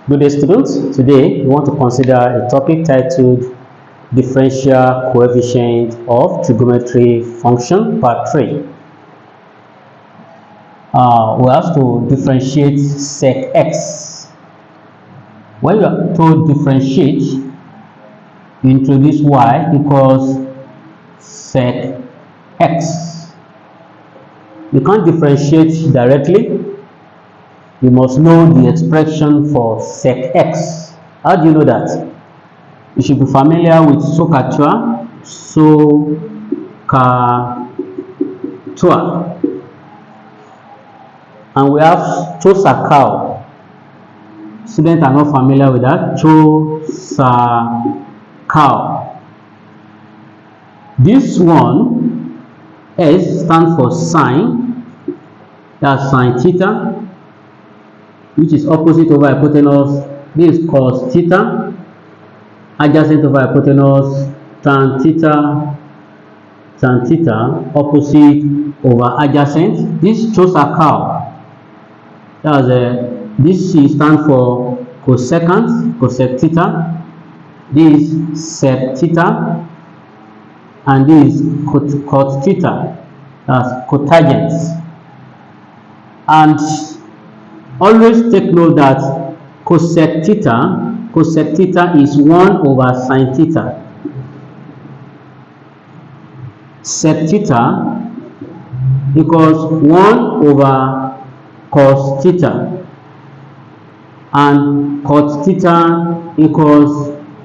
Good day, students. Today we want to consider a topic titled Differential Coefficient of Trigonometric Function Part 3. We have to differentiate sec x. When you are told differentiate, you introduce y equals sec x. You can't differentiate directly. You must know the expression for sec x. How do you know that? You should be familiar with SOHCAHTOA. And we have CHOSACAL. Students are not familiar with that. CHOSACAL. This one, S, stands for sine. That's sine theta, which is opposite over hypotenuse. This is cos theta. Adjacent over hypotenuse, tan theta, opposite over adjacent. This CHOSACAL. That's this C stands for cosecant, cosec theta. This sec theta, and this cot theta. That's cotangent. And always take note that cosec theta is 1 over sine theta. Sec theta equals 1 over cos theta, and cot theta equals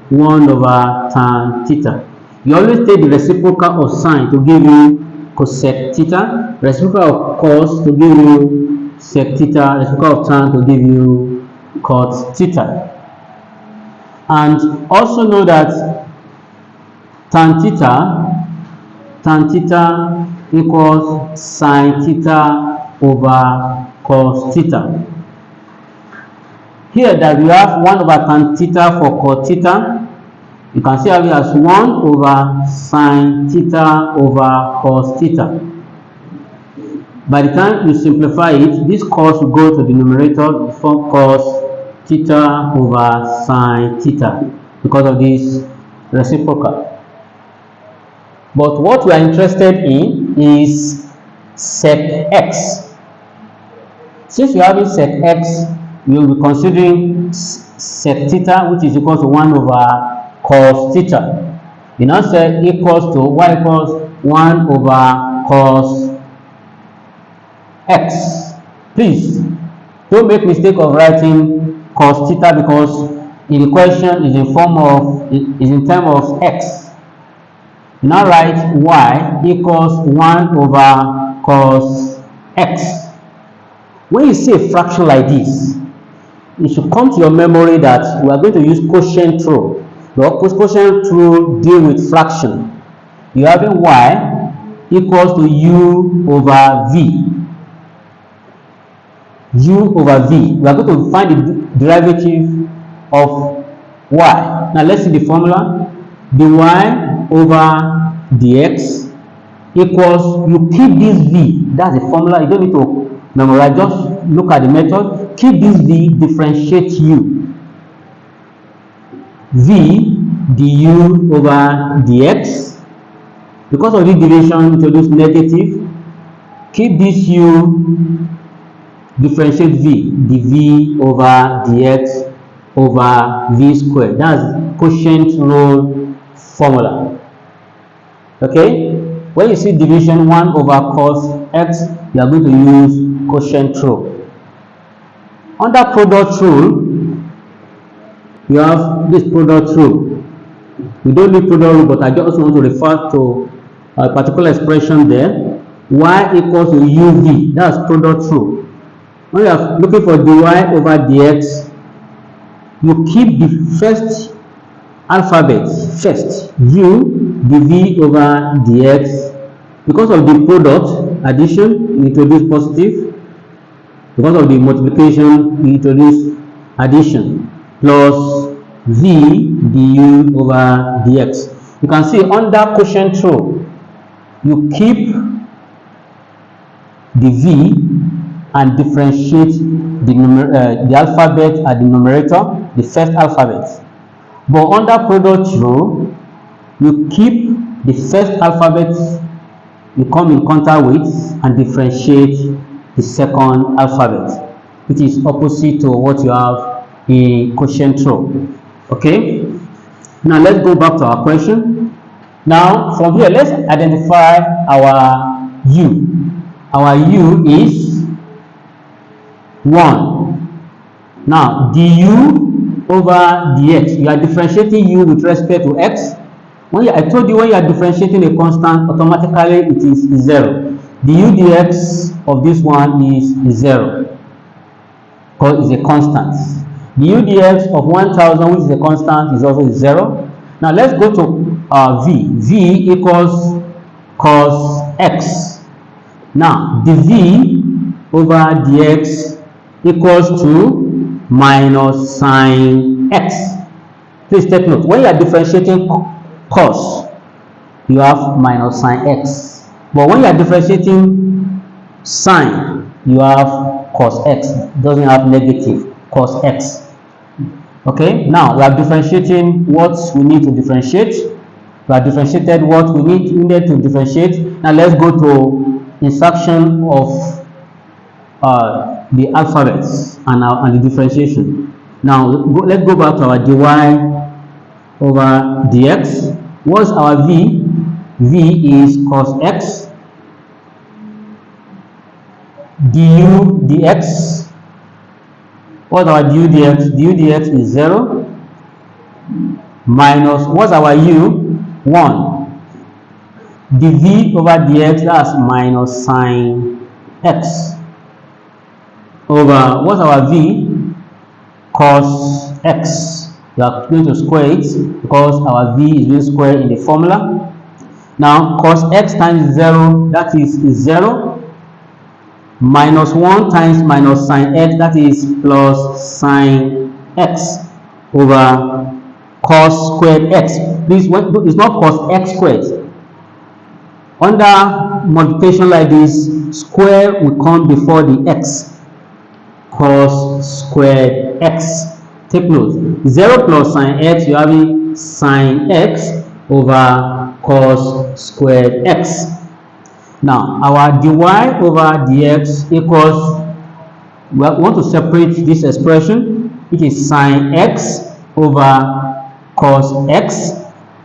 1 over tan theta. You always take the reciprocal of sine to give you cosec theta, reciprocal of cos to give you sec theta, reciprocal of tan to give you cot theta. And also know that tan theta equals sine theta over cos theta. Here that we have 1 over tan theta for cot theta, you can see how it as 1 over sine theta over cos theta. By the time you simplify it, this cos will go to the numerator, form cos theta over sine theta because of this reciprocal. But what we are interested in is sec x. Since you have sec x, we will be considering sec theta, which is equal to 1 over cos theta. You now say equals to y equals 1 over cos x. Please don't make mistake of writing cos theta because in the question is in terms of x. Now write y equals 1 over cos x. When you see a fraction like this, it should come to your memory that we are going to use quotient rule. The quotient rule deal with fraction. You have y equals to u over v. U over v. We are going to find the derivative of y. Now let's see the formula. dy over dx equals, you keep this v. That's the formula. You don't need to memorize. Just look at the method. Keep this v, differentiate u. V du over dx. Because of this division, introduce negative. Keep this u, differentiate v, dv over dx over v squared. That's quotient rule formula. Okay, when you see division 1 over cos x, you are going to use quotient rule. Under product rule, you have this product rule. We don't need product rule, but I just want to refer to a particular expression there. Y equals to uv. That's product rule. When you are looking for dy over dx, you keep the first alphabet first, u dv over dx. Because of the product addition, you introduce positive. Because of the multiplication, you introduce addition, plus v du over dx. You can see under quotient rule, you keep the v and differentiate the alphabet at the numerator, the first alphabet. But under product rule, you keep the first alphabet you come in contact with and differentiate the second alphabet, which is opposite to what you have in quotient rule. Okay, now let's go back to our question. Now from here, let's identify our u. Our u is 1. Now du over dx, you are differentiating u with respect to x. I told you when you are differentiating a constant, automatically it is 0. Du dx of this one is 0 because it's a constant. Du dx of 1000, which is a constant, is also 0. Now let's go to v. V equals cos x. Now dv over dx equals to minus sine x. Please take note, when you are differentiating cos, you have minus sine x. But when you are differentiating sine, you have cos x. It doesn't have negative cos x. Okay, now we are differentiating what we need to differentiate. We have differentiated what we needed to differentiate. Now let's go to insertion of the alphabets and the differentiation. Now let's go back to our dy over dx. What's our v? V is cos x. Du dx. What's our du dx? Du dx is 0. Minus, what's our u? 1. Dv over dx, that's minus sine x. Over, what's our v? Cos x. We are going to square it because our v is being squared in the formula. Now cos x times 0, that is 0. Minus 1 times minus sine x, that is plus sine x over cos squared x. Please, it's not cos x squared. Under multiplication like this, square will come before the x. Cos squared x. Take note, 0 plus sine x, you have sine x over cos squared x. Now our dy over dx equals, we want to separate this expression, which is sine x over cos x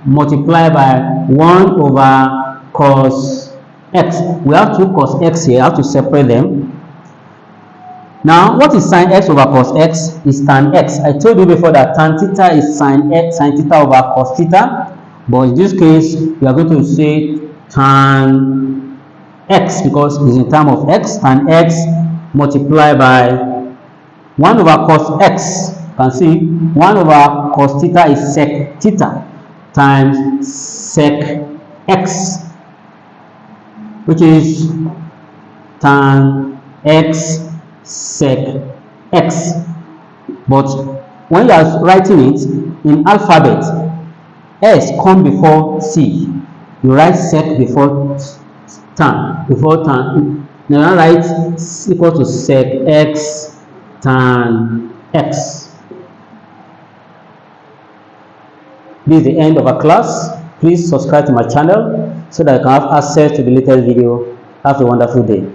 multiplied by 1 over cos x. We have 2 cos x here, I have to separate them. Now, what is sine x over cos x? Is tan x. I told you before that tan theta is sine x, sine theta over cos theta. But in this case, we are going to say tan x because it's in terms of x. Tan x multiplied by 1 over cos x. You can see 1 over cos theta is sec theta times sec x, which is tan x sec x. But when you are writing it in alphabet, s come before c. You write sec before tan. Now write equal to sec x tan x. This is the end of our class. Please subscribe to my channel so that you can have access to the latest video. Have a wonderful day.